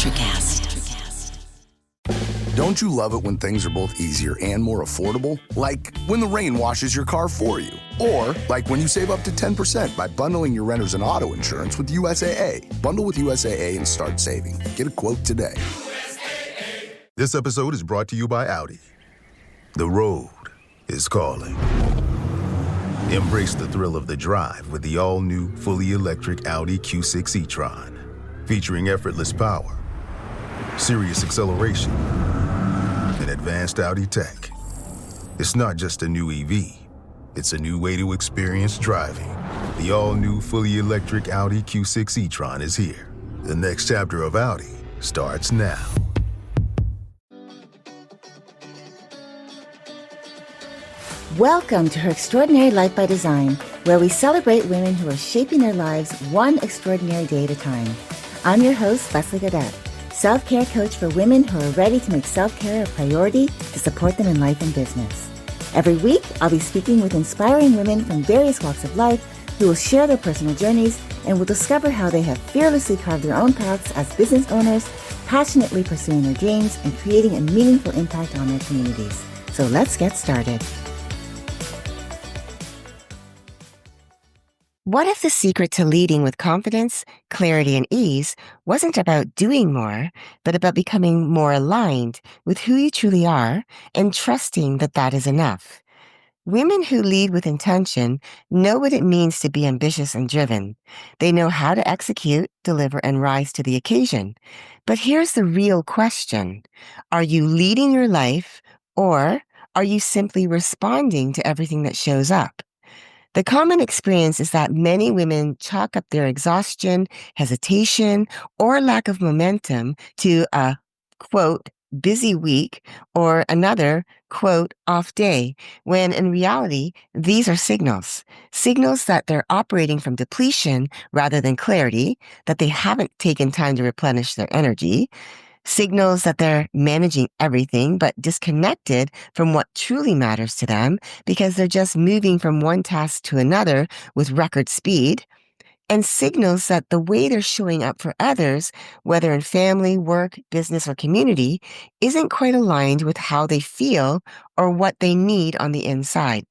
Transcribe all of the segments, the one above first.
Electricast. Don't you love it when things are both easier and more affordable? Like when the rain washes your car for you. Or like when you save up to 10% by bundling your renters and auto insurance with USAA. Bundle with USAA and start saving. Get a quote today. This episode is brought to you by Audi. The road is calling. Embrace the thrill of the drive with the all-new, fully electric Audi Q6 e-tron. Featuring effortless power, serious acceleration, and advanced Audi tech. It's not just a new EV, it's a new way to experience driving. The all-new, fully electric Audi Q6 e-tron is here. The next chapter of Audi starts now. Welcome to Her Extraordinary Life by Design, where we celebrate women who are shaping their lives one extraordinary day at a time. I'm your host, Leslie Gaudet, self-care coach for women who are ready to make self-care a priority to support them in life and business. Every week, I'll be speaking with inspiring women from various walks of life who will share their personal journeys and will discover how they have fearlessly carved their own paths as business owners, passionately pursuing their dreams and creating a meaningful impact on their communities. So let's get started. What if the secret to leading with confidence, clarity, and ease wasn't about doing more, but about becoming more aligned with who you truly are and trusting that that is enough? Women who lead with intention know what it means to be ambitious and driven. They know how to execute, deliver, and rise to the occasion. But here's the real question. Are you leading your life, or are you simply responding to everything that shows up? The common experience is that many women chalk up their exhaustion, hesitation, or lack of momentum to a, quote, busy week or another, quote, off day, when in reality, these are signals. Signals that they're operating from depletion rather than clarity, that they haven't taken time to replenish their energy, signals that they're managing everything but disconnected from what truly matters to them because they're just moving from one task to another with record speed, and signals that the way they're showing up for others, whether in family, work, business, or community, isn't quite aligned with how they feel or what they need on the inside.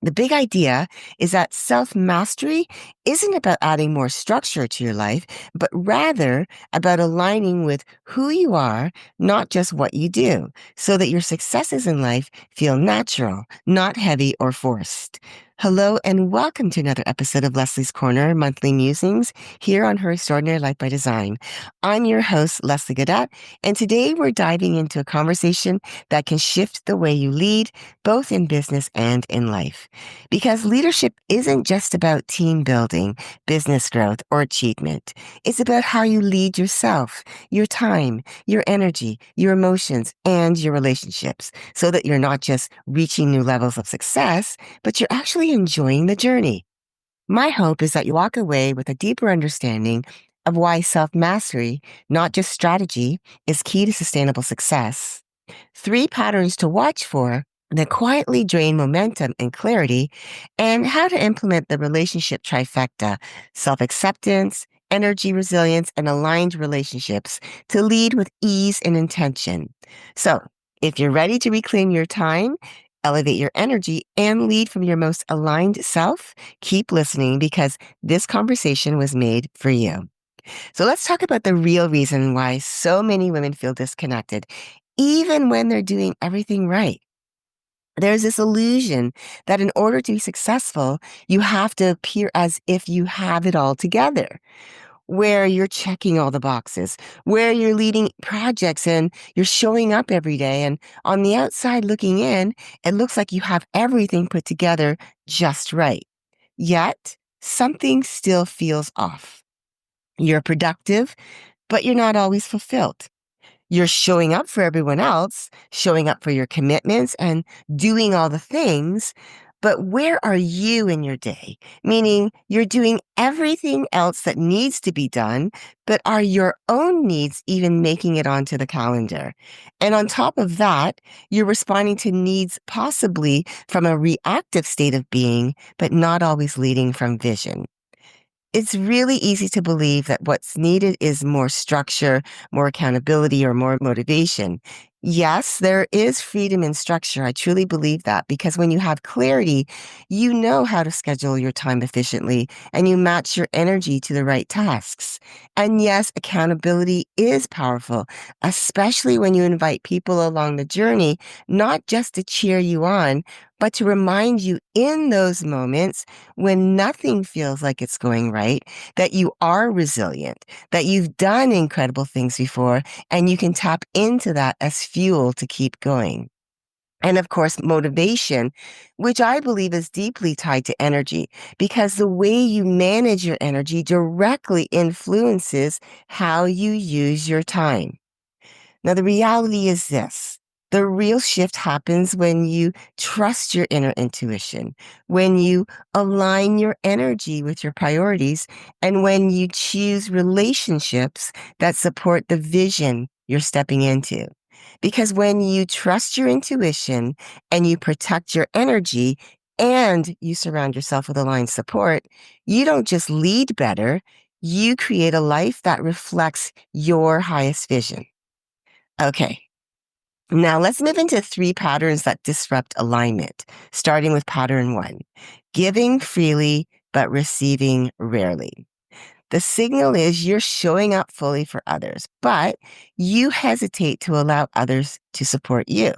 The big idea is that self-mastery isn't about adding more structure to your life, but rather about aligning with who you are, not just what you do, so that your successes in life feel natural, not heavy or forced. Hello and welcome to another episode of Leslie's Corner Monthly Musings here on Her Extraordinary Life by Design. I'm your host, Leslie Gaudet, and today we're diving into a conversation that can shift the way you lead, both in business and in life. Because leadership isn't just about team building, business growth, or achievement. It's about how you lead yourself, your time, your energy, your emotions, and your relationships, so that you're not just reaching new levels of success, but you're actually enjoying the journey. My hope is that you walk away with a deeper understanding of why self-mastery, not just strategy, is key to sustainable success. 3 patterns to watch for that quietly drain momentum and clarity, and how to implement the relationship trifecta: self-acceptance, energy resilience, and aligned relationships to lead with ease and intention. So, if you're ready to reclaim your time, elevate your energy, and lead from your most aligned self, keep listening because this conversation was made for you. So let's talk about the real reason why so many women feel disconnected, even when they're doing everything right. There's this illusion that in order to be successful, you have to appear as if you have it all together, where you're checking all the boxes, where you're leading projects and you're showing up every day. And on the outside looking in, it looks like you have everything put together just right. Yet, something still feels off. You're productive, but you're not always fulfilled. You're showing up for everyone else, showing up for your commitments and doing all the things, but where are you in your day? Meaning you're doing everything else that needs to be done, but are your own needs even making it onto the calendar? And on top of that, you're responding to needs possibly from a reactive state of being, but not always leading from vision. It's really easy to believe that what's needed is more structure, more accountability, or more motivation. Yes, there is freedom in structure. I truly believe that because when you have clarity, you know how to schedule your time efficiently and you match your energy to the right tasks. And yes, accountability is powerful, especially when you invite people along the journey, not just to cheer you on, but to remind you in those moments when nothing feels like it's going right, that you are resilient, that you've done incredible things before, and you can tap into that as fuel to keep going. And of course, motivation, which I believe is deeply tied to energy, because the way you manage your energy directly influences how you use your time. Now, the reality is this. The real shift happens when you trust your inner intuition, when you align your energy with your priorities, and when you choose relationships that support the vision you're stepping into. Because when you trust your intuition and you protect your energy and you surround yourself with aligned support, you don't just lead better, you create a life that reflects your highest vision. Okay, now let's move into 3 patterns that disrupt alignment, starting with pattern 1, giving freely but receiving rarely. The signal is you're showing up fully for others, but you hesitate to allow others to support you.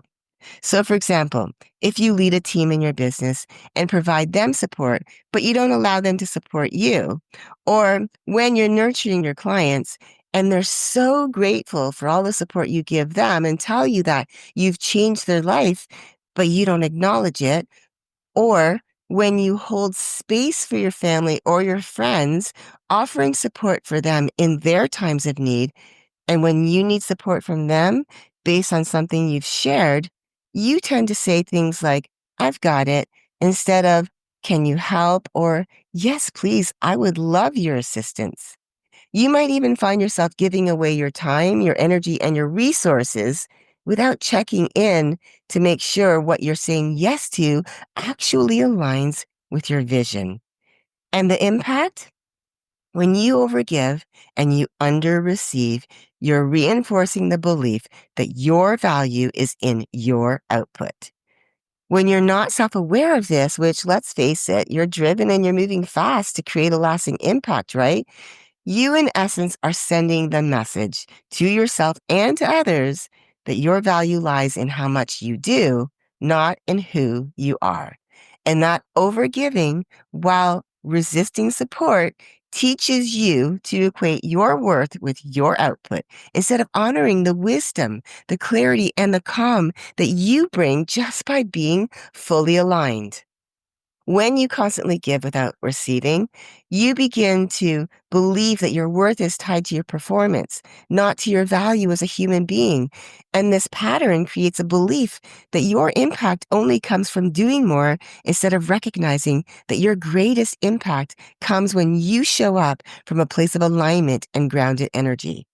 So, for example, if you lead a team in your business and provide them support, but you don't allow them to support you, or when you're nurturing your clients and they're so grateful for all the support you give them and tell you that you've changed their life, but you don't acknowledge it, or when you hold space for your family or your friends, offering support for them in their times of need, and when you need support from them based on something you've shared, you tend to say things like, I've got it, instead of, can you help? Or, yes, please, I would love your assistance. You might even find yourself giving away your time, your energy, and your resources without checking in to make sure what you're saying yes to actually aligns with your vision. And the impact? When you overgive and you under-receive, you're reinforcing the belief that your value is in your output. When you're not self-aware of this, which let's face it, you're driven and you're moving fast to create a lasting impact, right? You, in essence, are sending the message to yourself and to others that your value lies in how much you do, not in who you are. And that overgiving while resisting support teaches you to equate your worth with your output instead of honoring the wisdom, the clarity, and the calm that you bring just by being fully aligned. When you constantly give without receiving, you begin to believe that your worth is tied to your performance, not to your value as a human being. And this pattern creates a belief that your impact only comes from doing more instead of recognizing that your greatest impact comes when you show up from a place of alignment and grounded energy.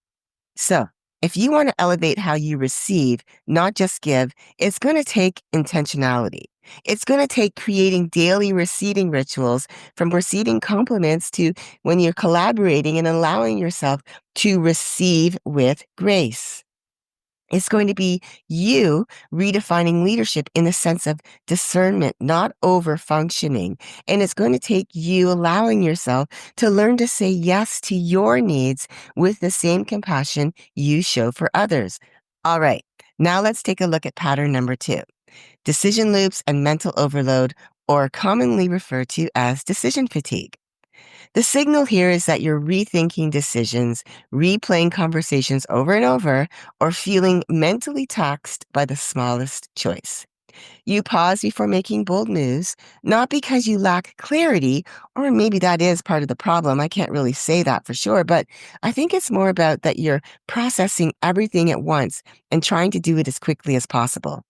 So, if you want to elevate how you receive, not just give, it's going to take intentionality. It's going to take creating daily receiving rituals, from receiving compliments to when you're collaborating and allowing yourself to receive with grace. It's going to be you redefining leadership in the sense of discernment, not over functioning. And it's going to take you allowing yourself to learn to say yes to your needs with the same compassion you show for others. All right, now let's take a look at pattern number 2, decision loops and mental overload, or commonly referred to as decision fatigue. The signal here is that you're rethinking decisions, replaying conversations over and over, or feeling mentally taxed by the smallest choice. You pause before making bold moves, not because you lack clarity, or maybe that is part of the problem. I can't really say that for sure, but I think it's more about that you're processing everything at once and trying to do it as quickly as possible.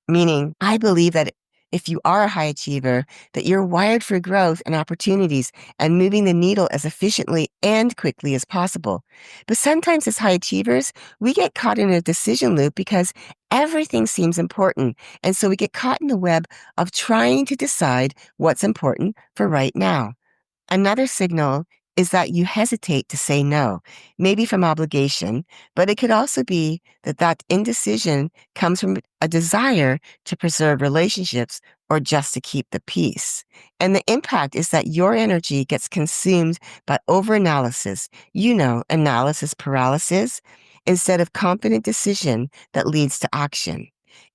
Meaning, I believe that if you are a high achiever, that you're wired for growth and opportunities and moving the needle as efficiently and quickly as possible. But sometimes as high achievers, we get caught in a decision loop because everything seems important. And so we get caught in the web of trying to decide what's important for right now. Another signal is that you hesitate to say no, maybe from obligation, but it could also be that that indecision comes from a desire to preserve relationships or just to keep the peace. And the impact is that your energy gets consumed by overanalysis, analysis paralysis, instead of confident decision that leads to action.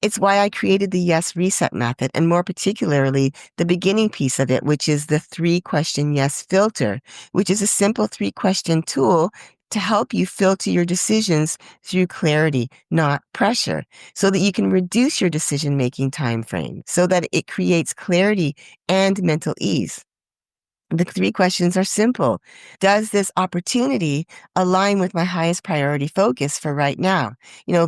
It's why I created the yes reset method, and more particularly, the beginning piece of it, which is the 3-question yes filter, which is a simple 3-question tool to help you filter your decisions through clarity, not pressure, so that you can reduce your decision-making time frame, so that it creates clarity and mental ease. The 3 questions are simple. Does this opportunity align with my highest priority focus for right now?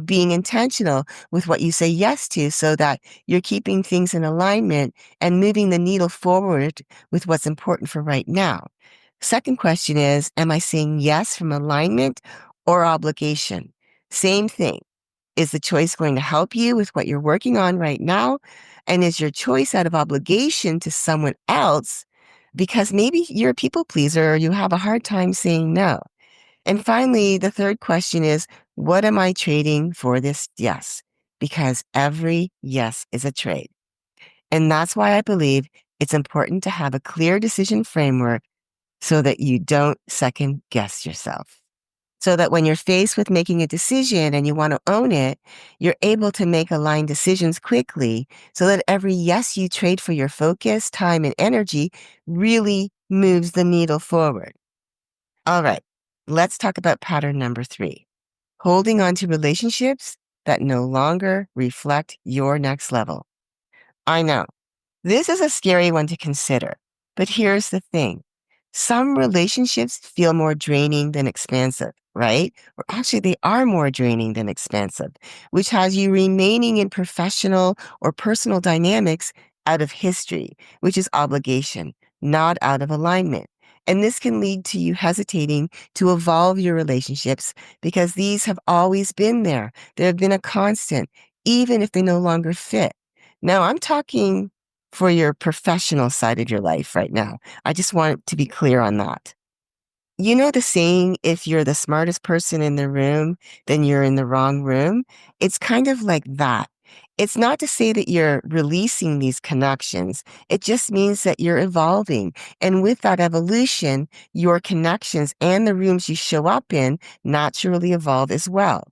Being intentional with what you say yes to so that you're keeping things in alignment and moving the needle forward with what's important for right now. Second question is, am I saying yes from alignment or obligation? Same thing. Is the choice going to help you with what you're working on right now? And is your choice out of obligation to someone else because maybe you're a people pleaser or you have a hard time saying no? And finally, the third question is, what am I trading for this yes? Because every yes is a trade. And that's why I believe it's important to have a clear decision framework so that you don't second guess yourself. So that when you're faced with making a decision and you want to own it, you're able to make aligned decisions quickly so that every yes you trade for your focus, time, and energy really moves the needle forward. All right, let's talk about pattern number 3, holding on to relationships that no longer reflect your next level. I know, this is a scary one to consider, but here's the thing. Some relationships feel more draining than expansive, right? Or actually, they are more draining than expansive, which has you remaining in professional or personal dynamics out of history, which is obligation, not out of alignment. And this can lead to you hesitating to evolve your relationships because these have always been there. They have been a constant, even if they no longer fit. Now, I'm talking for your professional side of your life right now. I just want to be clear on that. You know the saying, if you're the smartest person in the room, then you're in the wrong room? It's kind of like that. It's not to say that you're releasing these connections. It just means that you're evolving. And with that evolution, your connections and the rooms you show up in naturally evolve as well.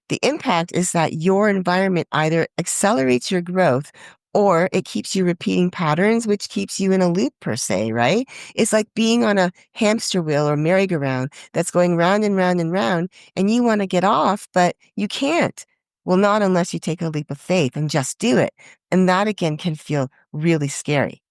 The impact is that your environment either accelerates your growth or it keeps you repeating patterns, which keeps you in a loop per se, right? It's like being on a hamster wheel or merry-go-round that's going round and round and round, and you want to get off, but you can't. Well, not unless you take a leap of faith and just do it. And that again can feel really scary.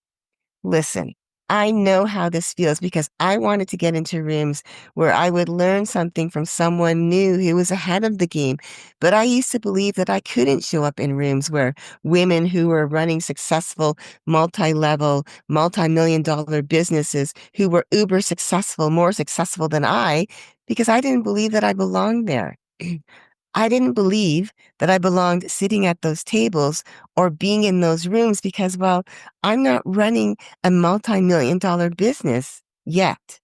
Listen, I know how this feels because I wanted to get into rooms where I would learn something from someone new who was ahead of the game. But I used to believe that I couldn't show up in rooms where women who were running successful, multi-level, multi-million dollar businesses who were uber successful, more successful than I, because I didn't believe that I belonged there. I didn't believe that I belonged sitting at those tables or being in those rooms because, well, I'm not running a multi-million dollar business yet.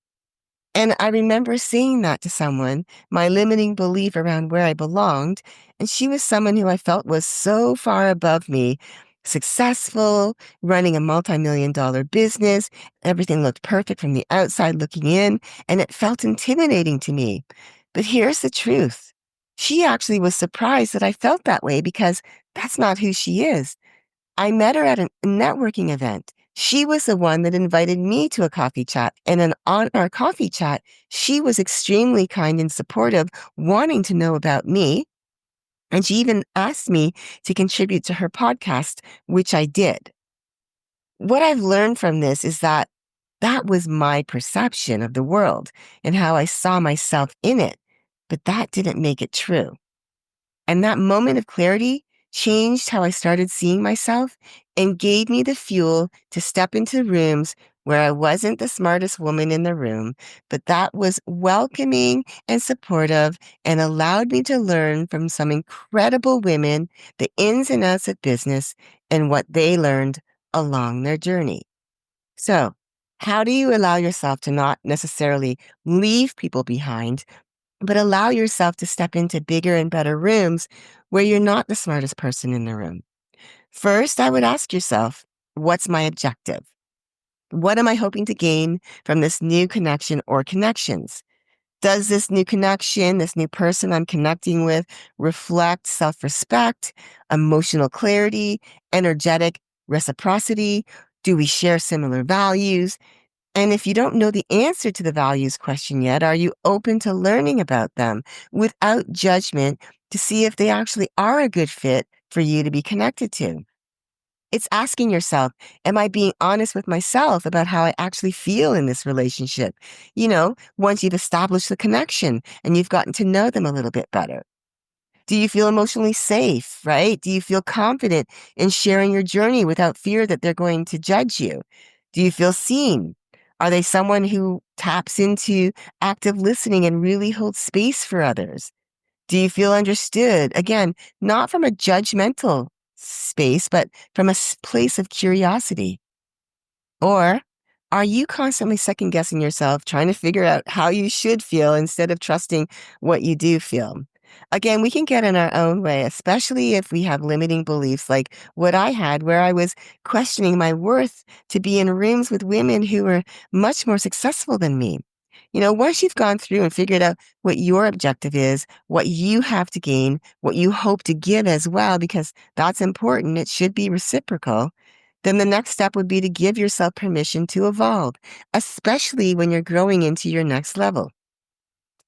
And I remember saying that to someone, my limiting belief around where I belonged, and she was someone who I felt was so far above me, successful, running a multi-million dollar business. Everything looked perfect from the outside looking in, and it felt intimidating to me. But here's the truth. She actually was surprised that I felt that way because that's not who she is. I met her at a networking event. She was the one that invited me to a coffee chat. And then on our coffee chat, she was extremely kind and supportive, wanting to know about me. And she even asked me to contribute to her podcast, which I did. What I've learned from this is that that was my perception of the world and how I saw myself in it. But that didn't make it true. And that moment of clarity changed how I started seeing myself and gave me the fuel to step into rooms where I wasn't the smartest woman in the room, but that was welcoming and supportive and allowed me to learn from some incredible women the ins and outs of business and what they learned along their journey. So, How do you allow yourself to not necessarily leave people behind, but allow yourself to step into bigger and better rooms where you're not the smartest person in the room? First, I would ask yourself, what's my objective? What am I hoping to gain from this new connection or connections? Does this new connection, this new person I'm connecting with, reflect self respect, emotional clarity, energetic reciprocity? Do we share similar values? And if you don't know the answer to the values question yet, are you open to learning about them without judgment to see if they actually are a good fit for you to be connected to? It's asking yourself, am I being honest with myself about how I actually feel in this relationship? Once you've established the connection and you've gotten to know them a little bit better. Do you feel emotionally safe, right? Do you feel confident in sharing your journey without fear that they're going to judge you? Do you feel seen? Are they someone who taps into active listening and really holds space for others? Do you feel understood? Again, not from a judgmental space, but from a place of curiosity. Or are you constantly second guessing yourself, trying to figure out how you should feel instead of trusting what you do feel? Again, we can get in our own way, especially if we have limiting beliefs like what I had, where I was questioning my worth to be in rooms with women who were much more successful than me. Once you've gone through and figured out what your objective is, what you have to gain, what you hope to give as well, because that's important, it should be reciprocal, then the next step would be to give yourself permission to evolve, especially when you're growing into your next level.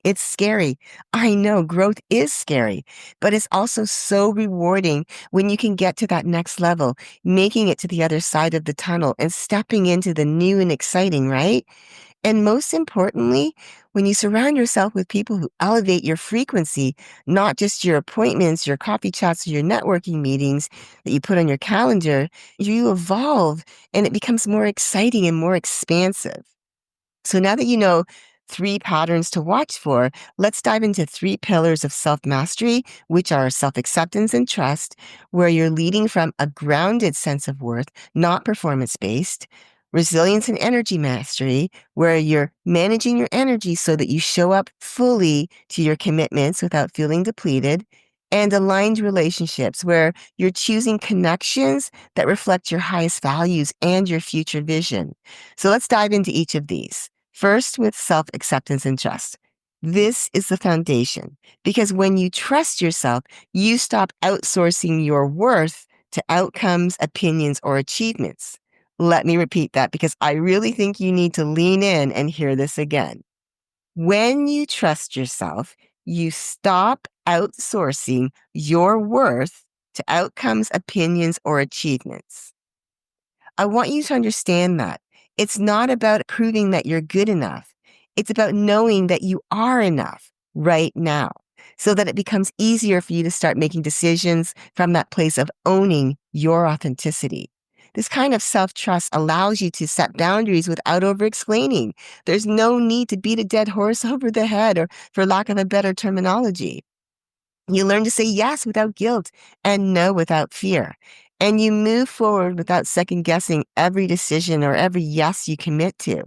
It's scary. I know growth is scary, but it's also so rewarding when you can get to that next level, making it to the other side of the tunnel and stepping into the new and exciting, right? And most importantly, when you surround yourself with people who elevate your frequency, not just your appointments, your coffee chats, or your networking meetings that you put on your calendar, you evolve and it becomes more exciting and more expansive. So now that you know 3 patterns to watch for, let's dive into 3 pillars of self mastery, which are self acceptance and trust, where you're leading from a grounded sense of worth, not performance based. Resilience and energy mastery, where you're managing your energy so that you show up fully to your commitments without feeling depleted. And aligned relationships, where you're choosing connections that reflect your highest values and your future vision. So let's dive into each of these. First, with self acceptance and trust. This is the foundation because when you trust yourself, you stop outsourcing your worth to outcomes, opinions, or achievements. Let me repeat that because I really think you need to lean in and hear this again. When you trust yourself, you stop outsourcing your worth to outcomes, opinions, or achievements. I want you to understand that. It's not about proving that you're good enough. It's about knowing that you are enough right now so that it becomes easier for you to start making decisions from that place of owning your authenticity. This kind of self-trust allows you to set boundaries without over-explaining. There's no need to beat a dead horse over the head, or for lack of a better terminology. You learn to say yes without guilt and no without fear. And you move forward without second guessing every decision or every yes you commit to.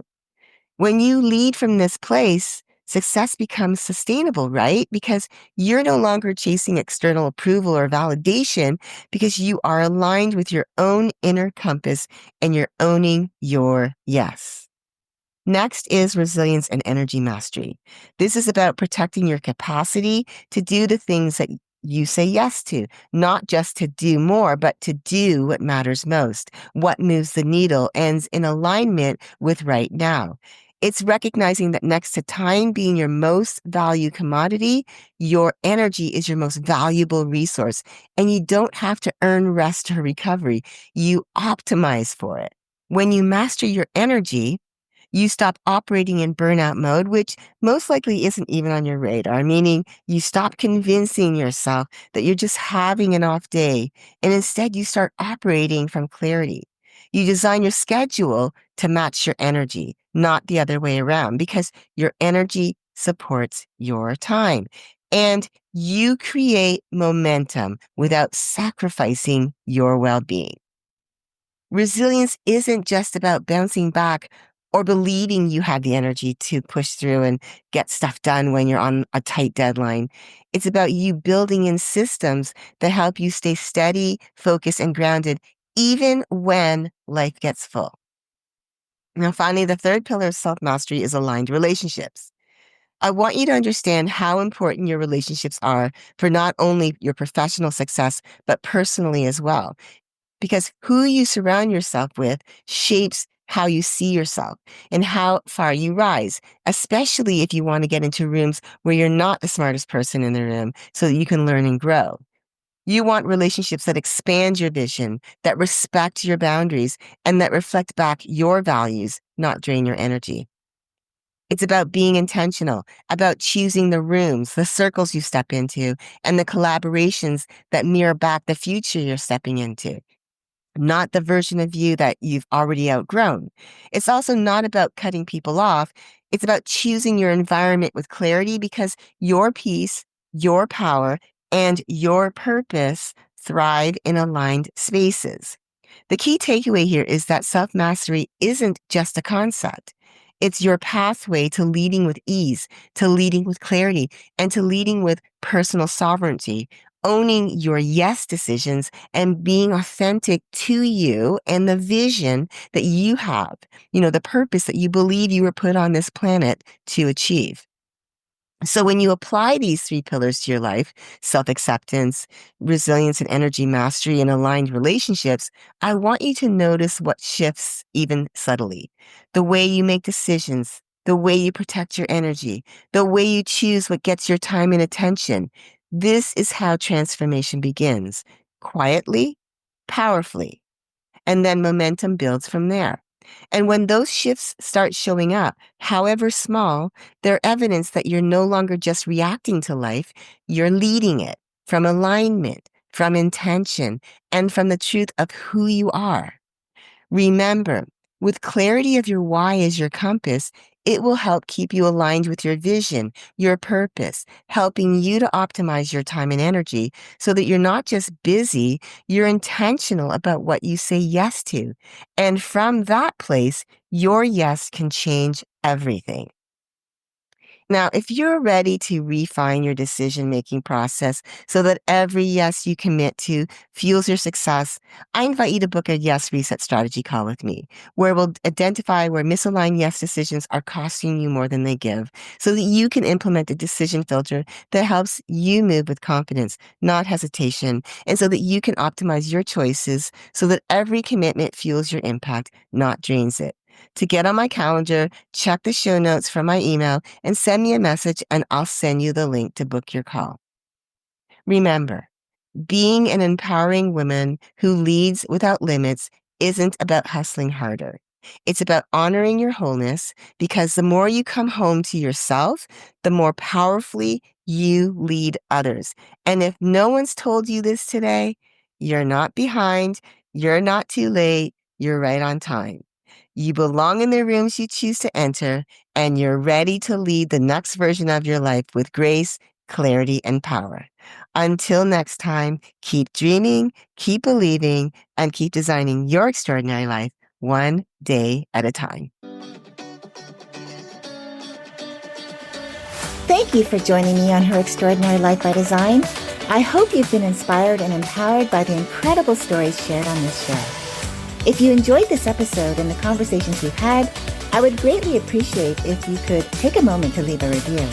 When you lead from this place, success becomes sustainable, right? Because you're no longer chasing external approval or validation because you are aligned with your own inner compass and you're owning your yes. Next is resilience and energy mastery. This is about protecting your capacity to do the things that you say yes to, not just to do more, but to do what matters most, what moves the needle and is in alignment with right now. It's recognizing that next to time being your most valued commodity, your energy is your most valuable resource, and you don't have to earn rest or recovery. You optimize for it. When you master your energy, you stop operating in burnout mode, which most likely isn't even on your radar, meaning you stop convincing yourself that you're just having an off day, and instead you start operating from clarity. You design your schedule to match your energy, not the other way around, because your energy supports your time. And you create momentum without sacrificing your well being. Resilience isn't just about bouncing back or believing you have the energy to push through and get stuff done when you're on a tight deadline. It's about you building in systems that help you stay steady, focused, and grounded, even when life gets full. Now, finally, the third pillar of self-mastery is aligned relationships. I want you to understand how important your relationships are for not only your professional success, but personally as well. Because who you surround yourself with shapes how you see yourself and how far you rise, especially if you want to get into rooms where you're not the smartest person in the room so that you can learn and grow. You want relationships that expand your vision, that respect your boundaries, and that reflect back your values, not drain your energy. It's about being intentional, about choosing the rooms, the circles you step into, and the collaborations that mirror back the future you're stepping into, not the version of you that you've already outgrown. It's also not about cutting people off. It's about choosing your environment with clarity because your peace, your power, and your purpose thrive in aligned spaces. The key takeaway here is that self-mastery isn't just a concept. It's your pathway to leading with ease, to leading with clarity, and to leading with personal sovereignty, owning your yes decisions and being authentic to you and the vision that you have, the purpose that you believe you were put on this planet to achieve. So when you apply these three pillars to your life, self-acceptance, resilience and energy mastery, and aligned relationships, I want you to notice what shifts even subtly. The way you make decisions, the way you protect your energy, the way you choose what gets your time and attention. This is how transformation begins, quietly, powerfully, and then momentum builds from there. And when those shifts start showing up, however small, they're evidence that you're no longer just reacting to life, you're leading it from alignment, from intention, and from the truth of who you are. Remember, with clarity of your why as your compass, it will help keep you aligned with your vision, your purpose, helping you to optimize your time and energy so that you're not just busy, you're intentional about what you say yes to. And from that place, your yes can change everything. Now, if you're ready to refine your decision-making process so that every yes you commit to fuels your success, I invite you to book a Yes Reset Strategy call with me, where we'll identify where misaligned yes decisions are costing you more than they give, so that you can implement a decision filter that helps you move with confidence, not hesitation, and so that you can optimize your choices so that every commitment fuels your impact, not drains it. To get on my calendar, check the show notes from my email and send me a message and I'll send you the link to book your call. Remember, being an empowering woman who leads without limits isn't about hustling harder. It's about honoring your wholeness because the more you come home to yourself, the more powerfully you lead others. And if no one's told you this today, you're not behind, you're not too late, you're right on time. You belong in the rooms you choose to enter, and you're ready to lead the next version of your life with grace, clarity, and power. Until next time, keep dreaming, keep believing, and keep designing your extraordinary life one day at a time. Thank you for joining me on Her Extraordinary Life by Design. I hope you've been inspired and empowered by the incredible stories shared on this show. If you enjoyed this episode and the conversations we've had, I would greatly appreciate if you could take a moment to leave a review.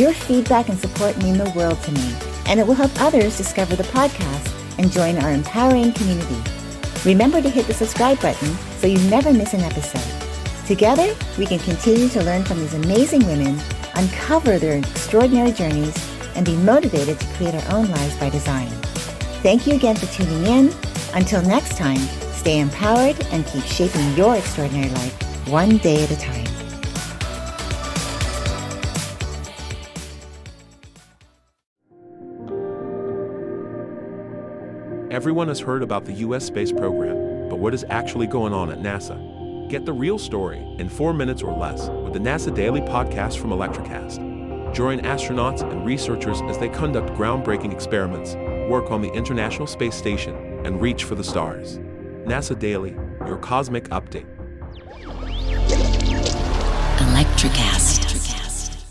Your feedback and support mean the world to me, and it will help others discover the podcast and join our empowering community. Remember to hit the subscribe button so you never miss an episode. Together, we can continue to learn from these amazing women, uncover their extraordinary journeys, and be motivated to create our own lives by design. Thank you again for tuning in. Until next time, stay empowered and keep shaping your extraordinary life one day at a time. Everyone has heard about the U.S. space program, but what is actually going on at NASA? Get the real story in 4 minutes or less with the NASA Daily Podcast from Electricast. Join astronauts and researchers as they conduct groundbreaking experiments, work on the International Space Station, and reach for the stars. NASA Daily, your cosmic update. Electricast.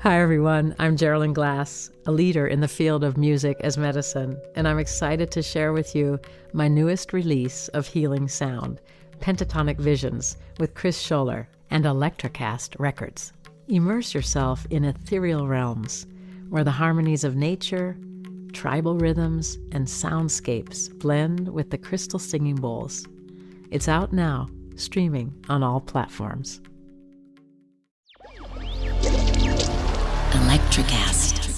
Hi, everyone. I'm Geraldine Glass, a leader in the field of music as medicine, and I'm excited to share with you my newest release of healing sound, Pentatonic Visions, with Chris Scholler and Electricast Records. Immerse yourself in ethereal realms where the harmonies of nature, tribal rhythms, and soundscapes blend with the crystal singing bowls. It's out now, streaming on all platforms. Electricast.